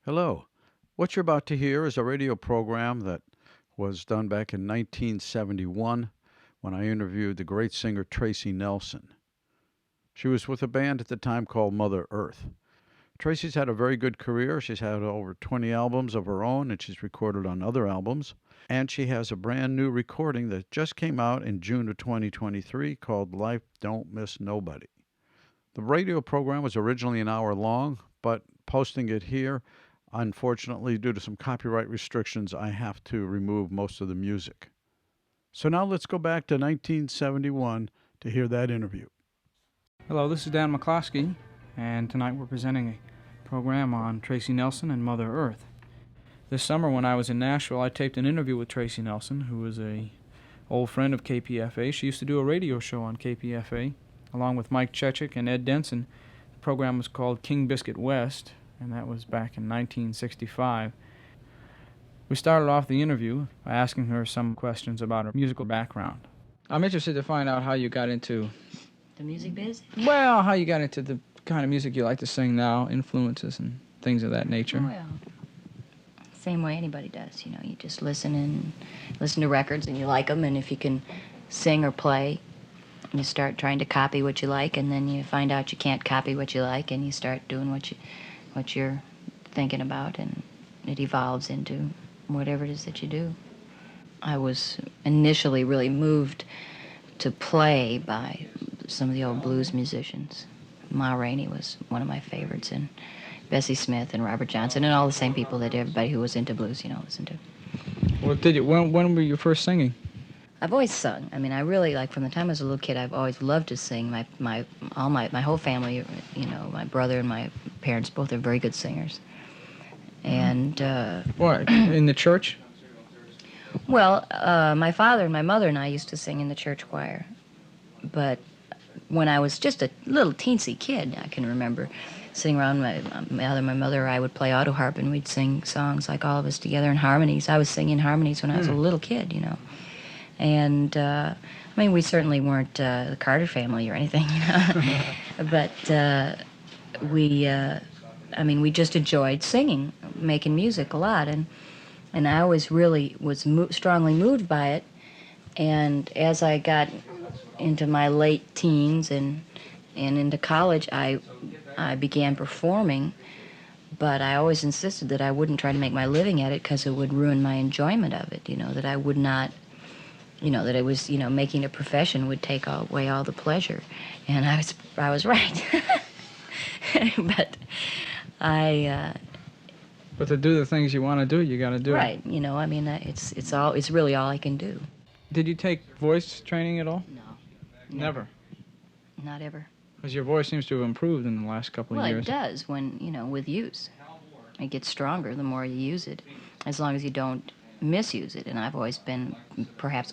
Hello. What you're about to hear is a radio program that was done back in 1971 when I interviewed the great singer Tracy Nelson. She was with a band at the time called Mother Earth. Tracy's had a very good career. She's had over 20 albums of her own, and she's recorded on other albums. And she has a brand new recording that just came out in June of 2023 called Life Don't Miss Nobody. The radio program was originally an hour long, but posting it here, unfortunately, due to some copyright restrictions, I have to remove most of the music. So now let's go back to 1971 to hear that interview. Hello, this is Dan McClosky, and tonight we're presenting a program on Tracy Nelson and Mother Earth. This summer when I was in Nashville, I taped an interview with Tracy Nelson, who was a old friend of KPFA. She used to do a radio show on KPFA, along with Mike Chechik and Ed Denson. The program was called King Biscuit West, and that was back in 1965. We started off the interview by asking her some questions about her musical background. I'm interested to find out how you got into... The music biz? Well, how you got into the kind of music you like to sing now, influences and things of that nature. Well, same way anybody does, you know. You just listen to records and you like them, and if you can sing or play, you start trying to copy what you like, and then you find out you can't copy what you like, and you start doing what you're thinking about, and it evolves into whatever it is that you do. I was initially really moved to play by some of the old blues musicians. Ma Rainey was one of my favorites, and Bessie Smith and Robert Johnson, and all the same people that everybody who was into blues, you know, listened to. Well, when were you first singing? I've always sung. I mean, I really, like, from the time I was a little kid, I've always loved to sing. My whole family, you know, my brother and my parents both are very good singers. And What, in the church? well, my father and my mother and I used to sing in the church choir. But when I was just a little teensy kid, I can remember sitting around my mother or I would play auto harp, and we'd sing songs like All of Us Together in harmonies. I was singing harmonies when I was a little kid, you know. And, I mean, we certainly weren't the Carter family or anything, you know. But we just enjoyed singing, making music a lot. And I always really was strongly moved by it. And as I got into my late teens and into college, I began performing, but I always insisted that I wouldn't try to make my living at it because it would ruin my enjoyment of it, you know, that I would not, you know, that it was, you know, making a profession would take away all the pleasure. And I was right. But But to do the things you want to do, you got to do it. right, you know, I mean, it's really all I can do. Did you take voice training at all? No. Never. Not ever. Because your voice seems to have improved in the last couple of Well, years. it does when, you know, with use. It gets stronger the more you use it, as long as you don't misuse it. And I've always been perhaps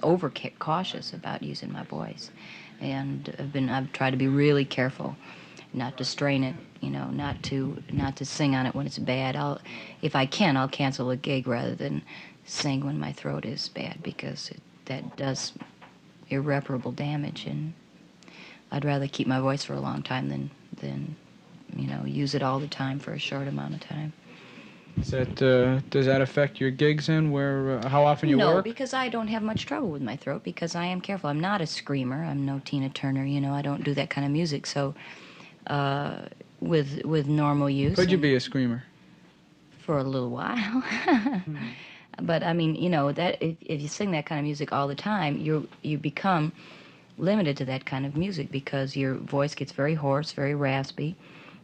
cautious about using my voice. And I've tried to be really careful not to strain it, you know, not to sing on it when it's bad. If I can, I'll cancel a gig rather than sing when my throat is bad, because that does irreparable damage, and I'd rather keep my voice for a long time than you know, use it all the time for a short amount of time. Does that affect your gigs then, where how often you No, work? because I don't have much trouble with my throat, because I am careful. I'm not a screamer. I'm no Tina Turner, you know. I don't do that kind of music. So with normal use. Could you be a screamer? For a little while. But I mean, you know, that if you sing that kind of music all the time, you become limited to that kind of music, because your voice gets very hoarse, very raspy.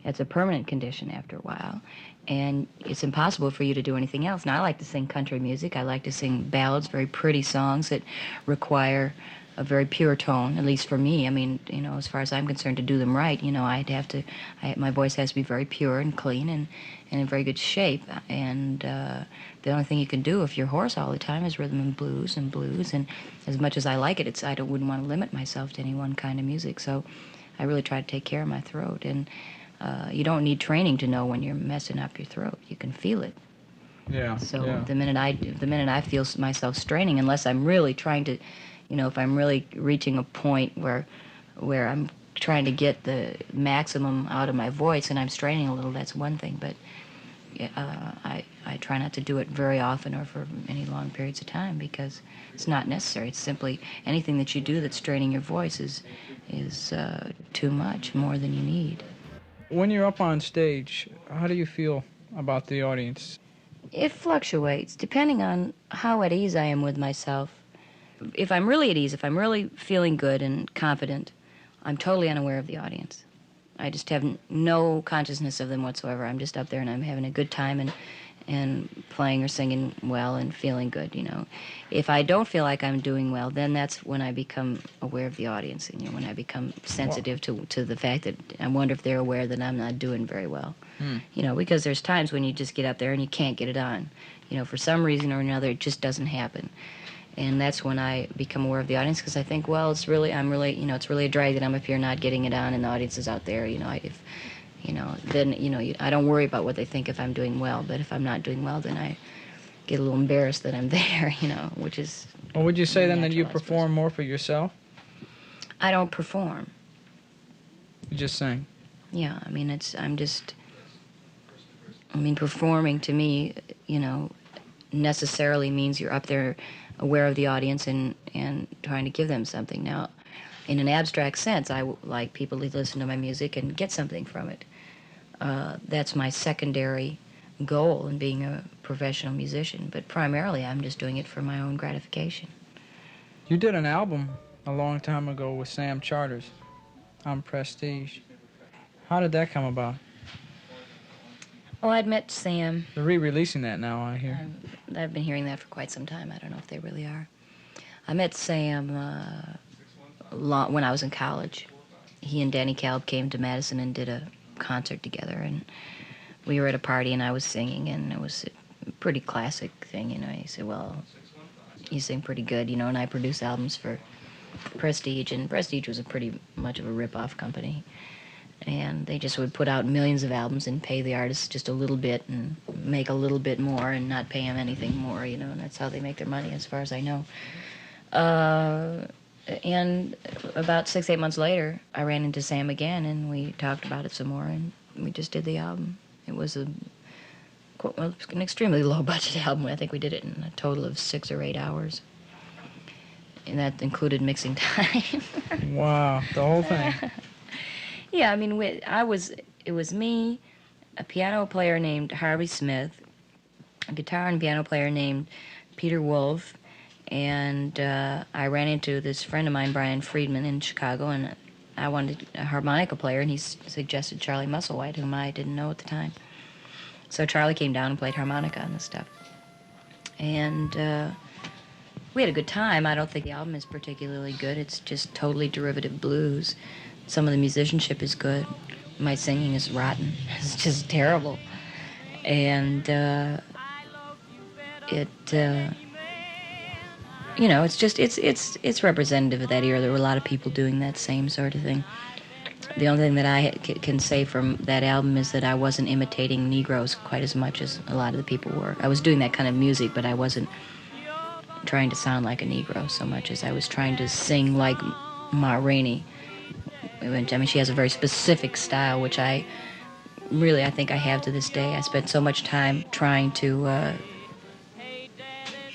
It's a permanent condition after a while, and it's impossible for you to do anything else. Now, I like to sing country music. I like to sing ballads, very pretty songs that require a very pure tone, at least for me. I mean, you know, as far as I'm concerned, to do them right, you know, my voice has to be very pure and clean and in very good shape. And the only thing you can do if you're hoarse all the time is rhythm and blues. And as much as I like it, I wouldn't want to limit myself to any one kind of music. So I really try to take care of my throat. And you don't need training to know when you're messing up your throat. You can feel it. Yeah. So yeah. the minute I feel myself straining, unless I'm really trying to, you know, if I'm really reaching a point where I'm trying to get the maximum out of my voice and I'm straining a little, that's one thing. But I try not to do it very often or for any long periods of time because it's not necessary. It's simply anything that you do that's straining your voice is too much, more than you need. When you're up on stage, how do you feel about the audience? It fluctuates depending on how at ease I am with myself. If I'm really at ease, if I'm really feeling good and confident, I'm totally unaware of the audience. I just have no consciousness of them whatsoever. I'm just up there and I'm having a good time and playing or singing well and feeling good, you know. If I don't feel like I'm doing well, then that's when I become aware of the audience, and, you know, when I become sensitive to the fact that I wonder if they're aware that I'm not doing very well. You know, because there's times when you just get up there and you can't get it on. You know, for some reason or another, it just doesn't happen. And that's when I become aware of the audience, because I think, well, it's really a drag that I'm up here not getting it on and the audience is out there, you know. Then I don't worry about what they think if I'm doing well, but if I'm not doing well, then I get a little embarrassed that I'm there, you know, which is... Well, would you say then that you natural, I suppose. perform more for yourself? I don't perform. You just sing? Yeah, performing to me, you know, necessarily means you're up there aware of the audience and trying to give them something. Now, in an abstract sense, I like people to listen to my music and get something from it. That's my secondary goal in being a professional musician, but primarily I'm just doing it for my own gratification. You did an album a long time ago with Sam Charters on Prestige. How did that come about? Oh, I'd met Sam. They're re-releasing that now, I hear. I've been hearing that for quite some time. I don't know if they really are. I met Sam when I was in college. He and Danny Kalb came to Madison and did a concert together, and we were at a party and I was singing, and it was a pretty classic thing, you know. He said, well, you sing pretty good, you know, and I produce albums for Prestige, and Prestige was a pretty much of a rip-off company. And they just would put out millions of albums and pay the artists just a little bit and make a little bit more and not pay them anything more, you know, and that's how they make their money as far as I know. And about 6-8 months later, I ran into Sam again and we talked about it some more and we just did the album. It was an extremely low-budget album. I think we did it in a total of 6 or 8 hours. And that included mixing time. Wow, the whole thing. Yeah, I mean, it was me, a piano player named Harvey Smith, a guitar and piano player named Peter Wolf, and I ran into this friend of mine, Brian Friedman, in Chicago, and I wanted a harmonica player, and he suggested Charlie Musselwhite, whom I didn't know at the time. So Charlie came down and played harmonica on this stuff. And we had a good time. I don't think the album is particularly good. It's just totally derivative blues. Some of the musicianship is good. My singing is rotten. It's just terrible. And you know, it's representative of that era. There were a lot of people doing that same sort of thing. The only thing that I can say from that album is that I wasn't imitating Negroes quite as much as a lot of the people were. I was doing that kind of music, but I wasn't trying to sound like a Negro so much as I was trying to sing like Ma Rainey. I mean, she has a very specific style, which I think I have to this day. I spent so much time trying to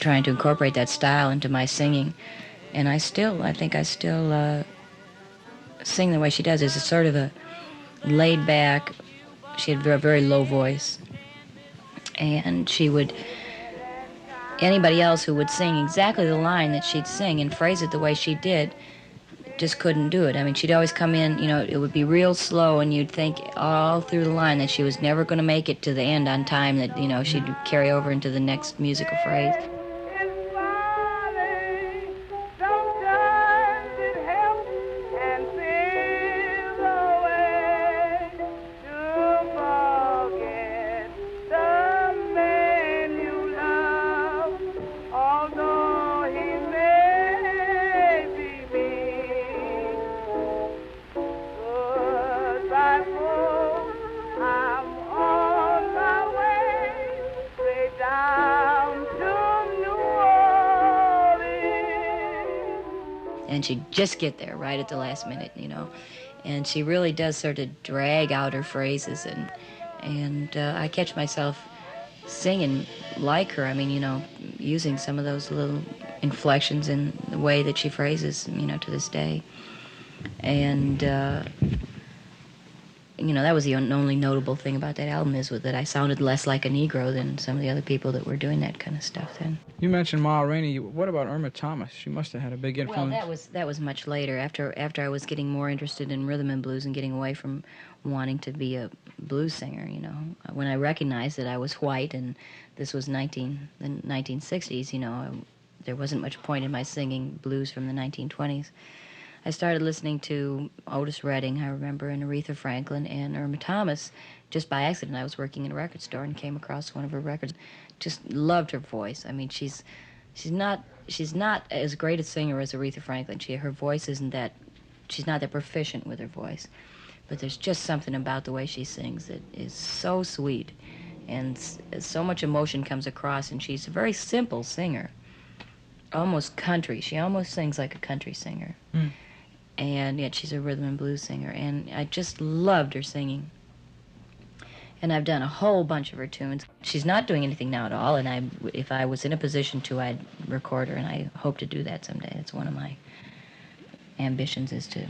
incorporate that style into my singing, and I think I still sing the way she does. It's a sort of a laid back. She had a very low voice, and anybody else who would sing exactly the line that she'd sing and phrase it the way she did just couldn't do it. I mean, she'd always come in, you know, it would be real slow, and you'd think all through the line that she was never going to make it to the end on time, that, you know, she'd carry over into the next musical phrase. And she'd just get there right at the last minute, you know. And she really does sort of drag out her phrases, And I catch myself singing like her. I mean, using some of those little inflections in the way that she phrases, to this day. And, that was the only notable thing about that album is that I sounded less like a Negro than some of the other people that were doing that kind of stuff then. You mentioned Ma Rainey. What about Irma Thomas? She must have had a big influence. Well, that was much later, after I was getting more interested in rhythm and blues and getting away from wanting to be a blues singer, When I recognized that I was white and this was the 1960s, there wasn't much point in my singing blues from the 1920s. I started listening to Otis Redding, I remember, and Aretha Franklin and Irma Thomas just by accident. I was working in a record store and came across one of her records. Just loved her voice. I mean, she's not as great a singer as Aretha Franklin. Her voice isn't that, she's not that proficient with her voice. But there's just something about the way she sings that is so sweet, and so much emotion comes across, and she's a very simple singer, almost country. She almost sings like a country singer. Mm. And yet she's a rhythm and blues singer, and I just loved her singing. And I've done a whole bunch of her tunes. She's not doing anything now at all, and if I was in a position to, I'd record her, and I hope to do that someday. It's one of my ambitions, is to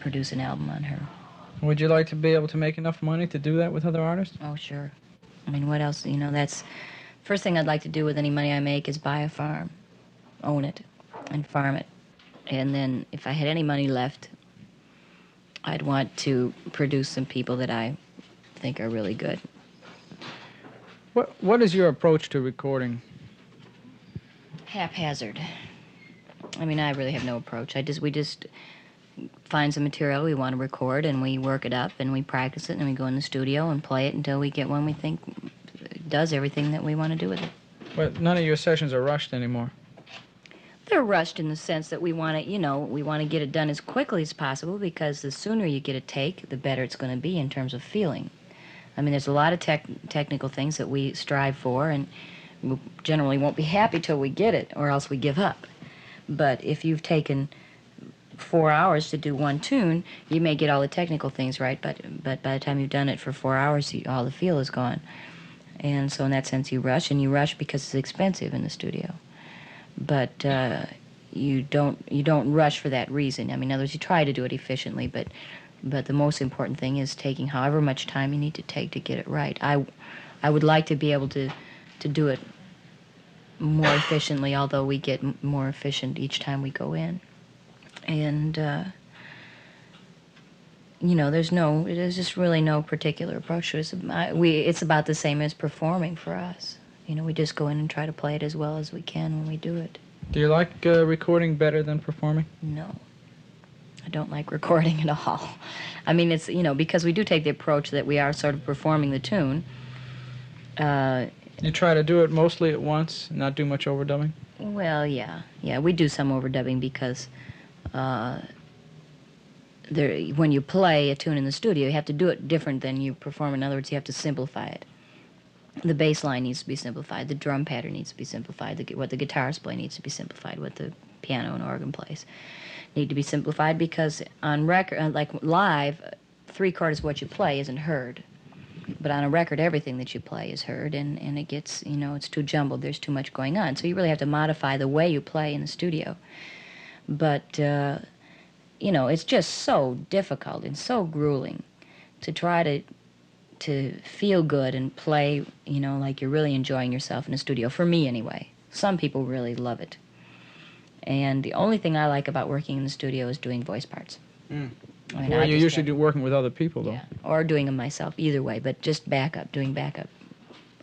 produce an album on her. Would you like to be able to make enough money to do that with other artists? Oh, sure. I mean, what else? That's first thing I'd like to do with any money I make is buy a farm, own it, and farm it. And then if I had any money left, I'd want to produce some people that I think are really good. What is your approach to recording? Haphazard. I mean, I really have no approach. We just find some material we want to record, and we work it up, and we practice it, and we go in the studio and play it until we get one we think does everything that we want to do with it. But none of your sessions are rushed anymore. They're rushed in the sense that we want to get it done as quickly as possible, because the sooner you get a take, the better it's going to be in terms of feeling. I mean, there's a lot of technical things that we strive for, and we generally won't be happy till we get it, or else we give up. But if you've taken 4 hours to do one tune, you may get all the technical things right, but by the time you've done it for 4 hours, all the feel is gone. And so in that sense, you rush because it's expensive in the studio. But you don't rush for that reason. I mean, in other words, you try to do it efficiently, but the most important thing is taking however much time you need to take to get it right. I would like to be able to do it more efficiently, although we get more efficient each time we go in. And there's just really no particular approach to it. It's about the same as performing for us. We just go in and try to play it as well as we can when we do it. Do you like recording better than performing? No. I don't like recording at all. I mean, it's, because we do take the approach that we are sort of performing the tune. You try to do it mostly at once, not do much overdubbing? Well, yeah. Yeah, we do some overdubbing because when you play a tune in the studio, you have to do it different than you perform. In other words, you have to simplify it. The bass line needs to be simplified. The drum pattern needs to be simplified. What the guitars play needs to be simplified. What the piano and organ plays need to be simplified, because on record, like live, 3/4 of what you play isn't heard. But on a record, everything that you play is heard, and it gets, it's too jumbled. There's too much going on. So you really have to modify the way you play in the studio. But, it's just so difficult and so grueling to try to feel good and play, like you're really enjoying yourself in a studio. For me, anyway. Some people really love it. And the only thing I like about working in the studio is doing voice parts. Mm. I mean, well, you usually do working with other people, though. Yeah, or doing them myself, either way. But just doing backup,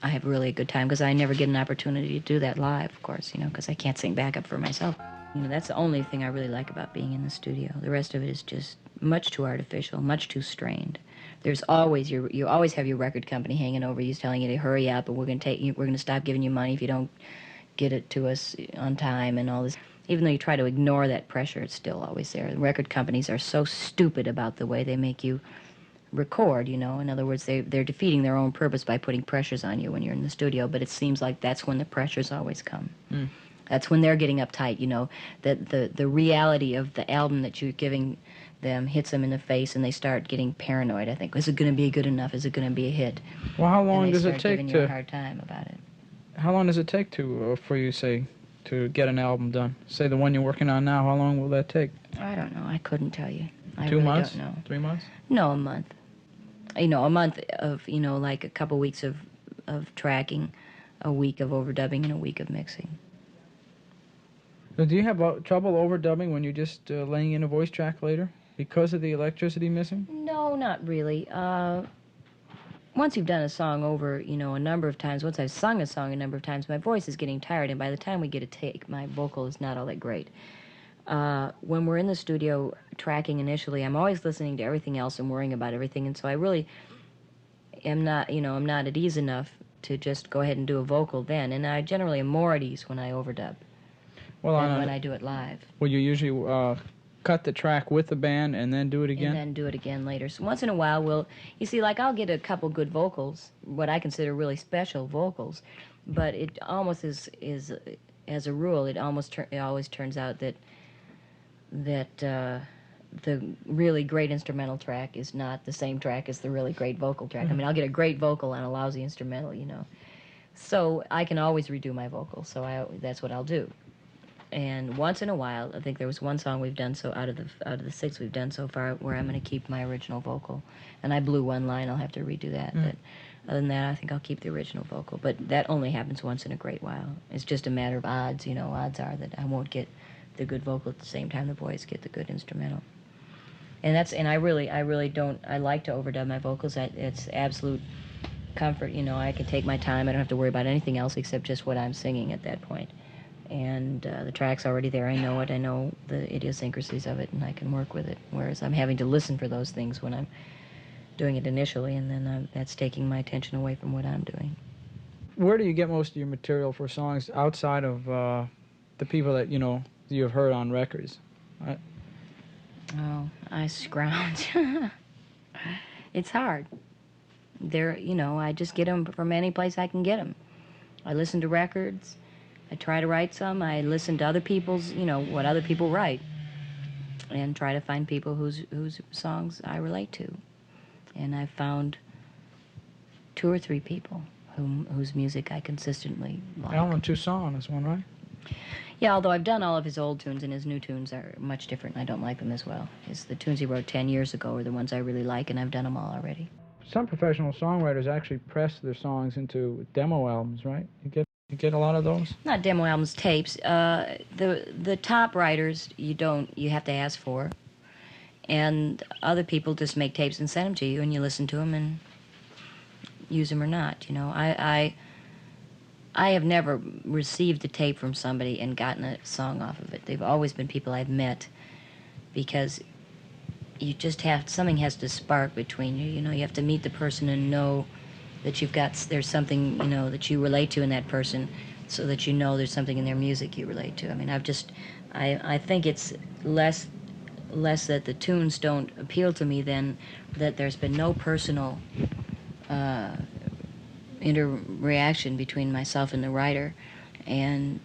I have really a good time, because I never get an opportunity to do that live, of course, because I can't sing backup for myself. That's the only thing I really like about being in the studio. The rest of it is just much too artificial, much too strained. There's always you always have your record company hanging over you, telling you to hurry up, and we're going to stop giving you money if you don't get it to us on time, and all this. Even though you try to ignore that pressure, it's still always there. The record companies are so stupid about the way they make you record, In other words, they're defeating their own purpose by putting pressures on you when you're in the studio, but it seems like that's when the pressures always come. Mm. That's when they're getting uptight, that the reality of the album that you're giving them, hits them in the face, and they start getting paranoid. I think, is it going to be good enough? Is it going to be a hit? Well, how long and does it start take giving to? you a hard time about it. How long does it take to for you, say, to get an album done? Say the one you're working on now. How long will that take? I don't know. I couldn't tell you. I 2 really months? don't know. 3 months? No, a month. A month of, like a couple weeks of tracking, a week of overdubbing, and a week of mixing. So do you have trouble overdubbing when you're just laying in a voice track later because of the electricity missing? No, not really. Once you've done a song over, a number of times, once I've sung a song a number of times, my voice is getting tired, and by the time we get a take, my vocal is not all that great. When we're in the studio tracking initially, I'm always listening to everything else and worrying about everything, and so I really am not, I'm not at ease enough to just go ahead and do a vocal then, and I generally am more at ease when I overdub than when I do it live. Will you usually cut the track with the band and then do it again? And then do it again later. So once in a while, I'll get a couple good vocals, what I consider really special vocals, but it almost is as a rule, it always turns out that the really great instrumental track is not the same track as the really great vocal track. I mean, I'll get a great vocal on a lousy instrumental, So I can always redo my vocal, so that's what I'll do. And once in a while, I think there was one song we've done out of the 6 we've done so far where I'm going to keep my original vocal, and I blew one line. I'll have to redo that. But other than that, I think I'll keep the original vocal. But that only happens once in a great while. It's just a matter of odds. Odds are that I won't get the good vocal at the same time the boys get the good instrumental. And I really don't. I like to overdub my vocals. It's absolute comfort. I can take my time. I don't have to worry about anything else except just what I'm singing at that point. And the track's already there. I know it. I know the idiosyncrasies of it, and I can work with it. Whereas I'm having to listen for those things when I'm doing it initially, and then that's taking my attention away from what I'm doing. Where do you get most of your material for songs outside of the people that you have heard on records? Oh, I scrounge. It's hard. I just get them from any place I can get them. I listen to records. I try to write some. I listen to other people's, what other people write, and try to find people whose songs I relate to. And I've found 2 or 3 people whose music I consistently like. Alan Toussaint is one, right? Yeah, although I've done all of his old tunes, and his new tunes are much different, and I don't like them as well. The tunes he wrote 10 years ago are the ones I really like, and I've done them all already. Some professional songwriters actually press their songs into demo albums, right? You get a lot of those? Not demo albums, tapes. The top writers you have to ask for, and other people just make tapes and send them to you, and you listen to them and use them or not. I have never received a tape from somebody and gotten a song off of it. They've always been people I've met, because you just something has to spark between you. You have to meet the person and know that there's something, that you relate to in that person, so that there's something in their music you relate to. I mean, I think it's less that the tunes don't appeal to me than that there's been no personal interreaction between myself and the writer, and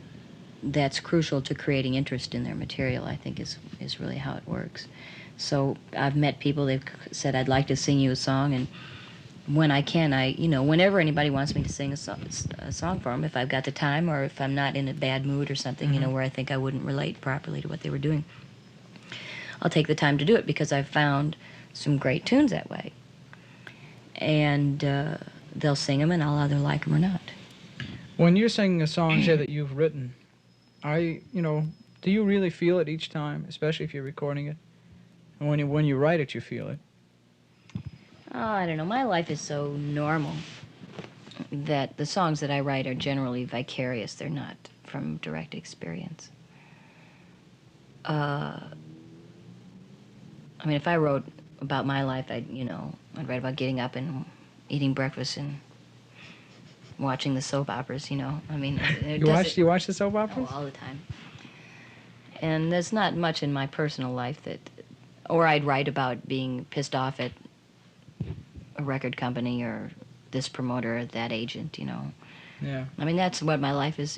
that's crucial to creating interest in their material, I think is really how it works. So I've met people, they've said, I'd like to sing you a song, and when I can, whenever anybody wants me to sing a song for them, if I've got the time, or if I'm not in a bad mood or something, where I think I wouldn't relate properly to what they were doing, I'll take the time to do it, because I've found some great tunes that way. And they'll sing them, and I'll either like them or not. When you're singing a song, say, that you've written, do you really feel it each time, especially if you're recording it? And when you write it, you feel it? Oh, I don't know. My life is so normal that the songs that I write are generally vicarious. They're not from direct experience. I mean, if I wrote about my life, I'd write about getting up and eating breakfast and watching the soap operas, I mean... You watch the soap operas? Oh, all the time. And there's not much in my personal life that... Or I'd write about being pissed off at a record company or this promoter or that agent, Yeah. I mean, that's what my life is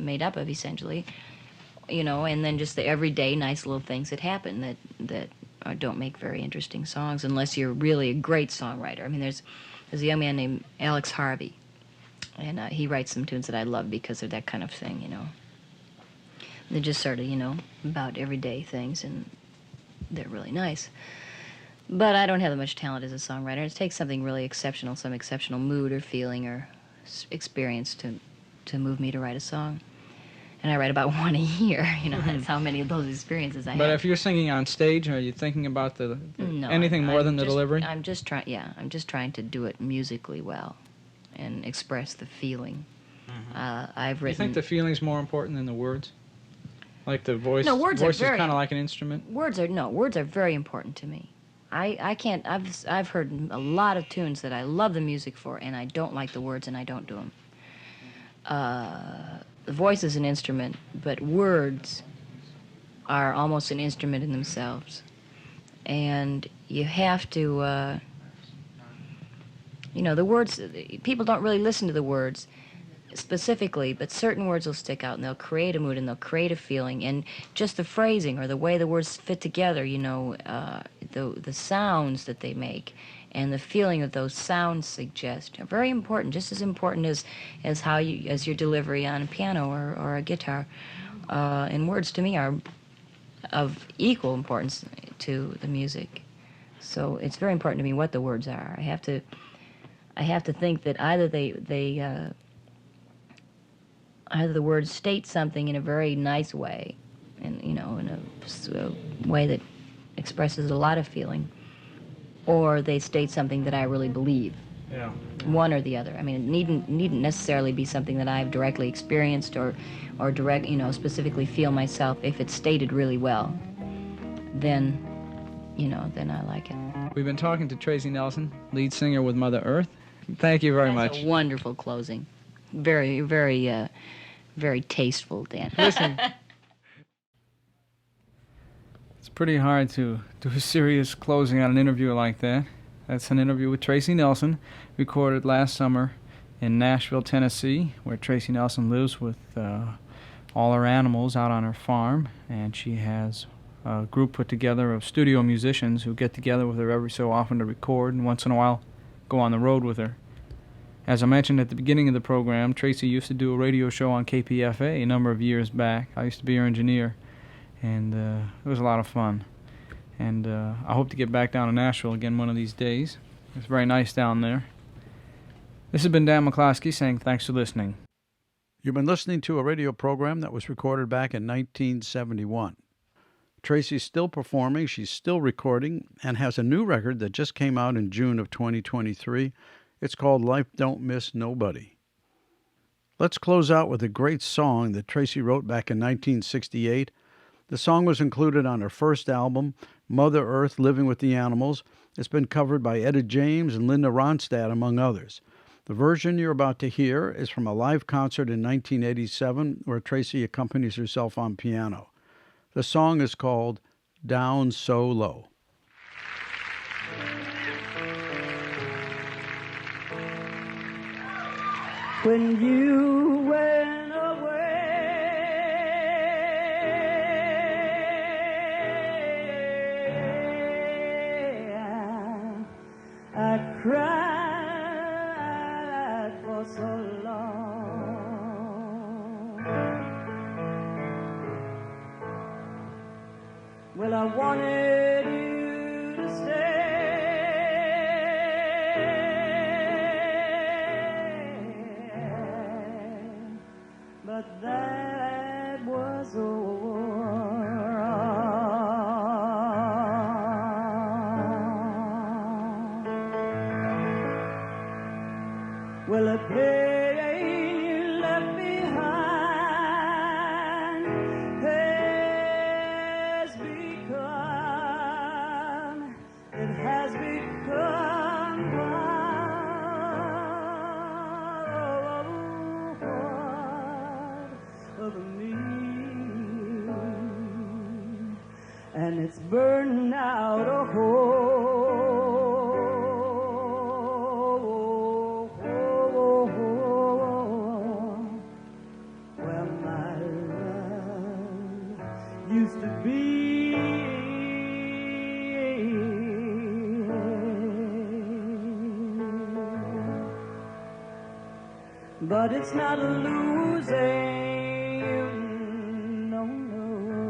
made up of, essentially. And then just the everyday nice little things that happen that don't make very interesting songs unless you're really a great songwriter. I mean, there's a young man named Alex Harvey, and he writes some tunes that I love because of that kind of thing, you know. They're just sort of, you know, about everyday things, and they're really nice. But I don't have that much talent as a songwriter. It takes something really exceptional, some exceptional mood or feeling or experience to move me to write a song. And I write about one a year. You know, that's how many of those experiences I have. But if you're singing on stage, are you thinking about No, anything more than the delivery? I'm just trying. Yeah, I'm just trying to do it musically well, and express the feeling. I've written. You think the feeling's more important than the words? Like the voice? No, words voice are very. is kind of like an instrument. Words are very important to me. I can't. I've heard a lot of tunes that I love the music for, and I don't like the words, and I don't do them. The voice is an instrument, but words are almost an instrument in themselves. And you have to, you know, the words, people don't really listen to the words specifically, but certain words will stick out and they'll create a mood and they'll create a feeling. And just the phrasing or the way the words fit together, you know, the sounds that they make and the feeling that those sounds suggest are very important, just as important as how you, as your delivery on a piano or a guitar. And words to me are of equal importance to the music. So it's very important to me what the words are. I have to think that either either the words state something in a very nice way, and you know, in a way that expresses a lot of feeling, or they state something that I really believe. Yeah. One or the other. I mean, it needn't necessarily be something that I've directly experienced or direct, you know, specifically feel myself. If it's stated really well, then, you know, then I like it. We've been talking to Tracy Nelson, lead singer with Mother Earth. Thank you very much. That's a wonderful closing. Very, very, very tasteful, Dan. Listen. It's pretty hard to do a serious closing on an interview like that. That's an interview with Tracy Nelson, recorded last summer in Nashville, Tennessee, where Tracy Nelson lives with all her animals out on her farm, and she has a group put together of studio musicians who get together with her every so often to record, and once in a while go on the road with her. As I mentioned at the beginning of the program, Tracy used to do a radio show on KPFA a number of years back. I used to be her engineer, and it was a lot of fun. And I hope to get back down to Nashville again one of these days. It's very nice down there. This has been Dan McClosky saying thanks for listening. You've been listening to a radio program that was recorded back in 1971. Tracy's still performing, she's still recording, and has a new record that just came out in June of 2023. It's called Life Don't Miss Nobody. Let's close out with a great song that Tracy wrote back in 1968. The song was included on her first album, Mother Earth, Living with the Animals. It's been covered by Etta James and Linda Ronstadt, among others. The version you're about to hear is from a live concert in 1987 where Tracy accompanies herself on piano. The song is called Down So Low. When you went away, I cried for so long. Well, I wanted you to stay, but that was over. Well, the pain you left behind has become of me, and it's burning out a hole. Where my love used to be. but it's not losing. No, no.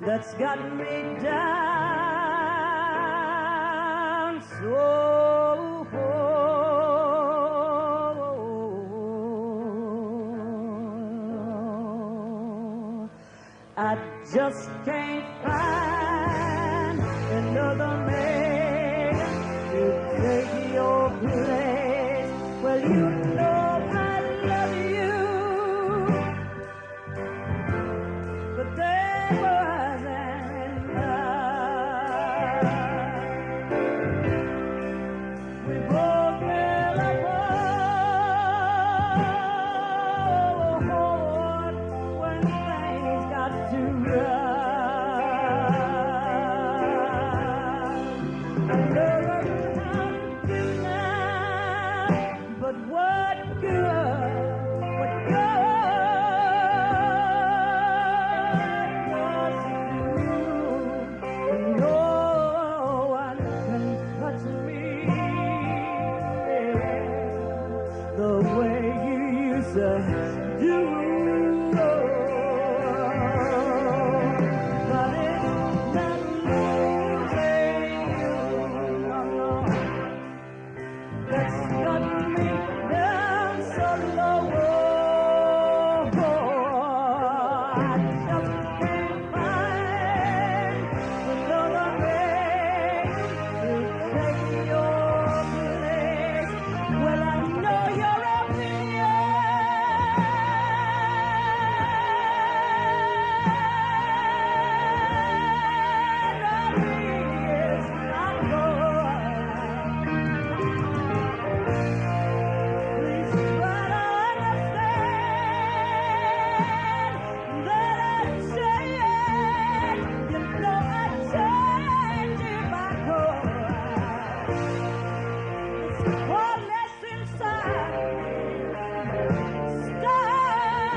That's got me down so. I just can't find another man to take your place. Well, you know I love you, but there wasn't enough. We both fell apart when things got too rough. I learned how to give now, but what good? What good does it do when no one can touch me the way you used to do? But it's not losing you, no, no. That's got me down so low. I just can't find another man to take your place. Well, I know your opinion of me is not good. Please try to understand that I changed. You know I changed if I could. It's coldness inside me starting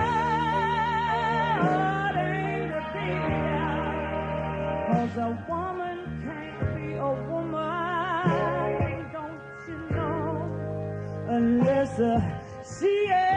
to dim. 'Cause a woman can't be a woman, don't you know? Unless she is